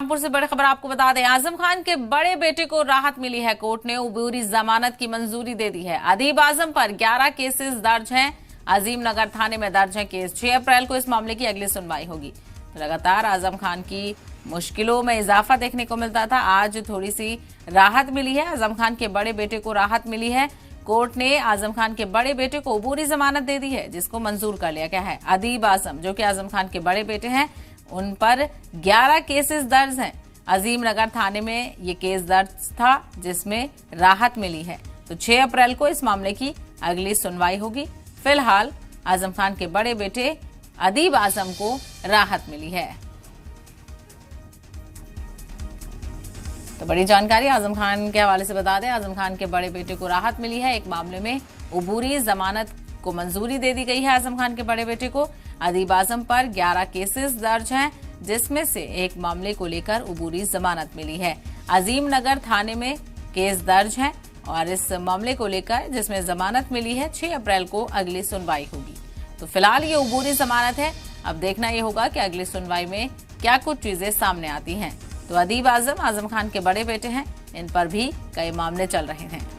रामपुर से बड़ी खबर आपको बता दें, आजम खान के बड़े बेटे को राहत मिली है। कोर्ट ने उबूरी जमानत की मंजूरी दे दी है। अदीब आजम पर 11 केसेस दर्ज हैं। अजीम नगर थाने में दर्ज है केस। 6 अप्रैल को इस मामले की अगली सुनवाई होगी। लगातार आजम खान की मुश्किलों में इजाफा देखने को मिलता था। आज थोड़ी सी राहत मिली है। आजम खान के बड़े बेटे को राहत मिली है। कोर्ट ने आजम खान के बड़े बेटे को उबूरी जमानत दे दी है, जिसको मंजूर कर लिया गया है। अदीब आजम जो कि आजम खान के बड़े बेटे हैं, उन पर 11 केसेस दर्ज हैं। अजीम नगर थाने में ये केस दर्ज था, जिसमें राहत मिली है। तो 6 अप्रैल को इस मामले की अगली सुनवाई होगी। फिलहाल आजम खान के बड़े बेटे अदीब आजम को राहत मिली है। तो बड़ी जानकारी आजम खान के हवाले से बता दें, आजम खान के बड़े बेटे को राहत मिली है। एक मामले में उबूरी जमानत को मंजूरी दे दी गई है। आजम खान के बड़े बेटे को अदीब आजम पर 11 केसेस दर्ज हैं, जिसमें से एक मामले को लेकर उबूरी जमानत मिली है। अजीम नगर थाने में केस दर्ज है और इस मामले को लेकर जिसमें जमानत मिली है, 6 अप्रैल को अगली सुनवाई होगी। तो फिलहाल ये उबूरी जमानत है। अब देखना ये होगा कि अगली सुनवाई में क्या कुछ चीजें सामने आती हैं। तो अदीब आजम खान के बड़े बेटे हैं, इन पर भी कई मामले चल रहे हैं।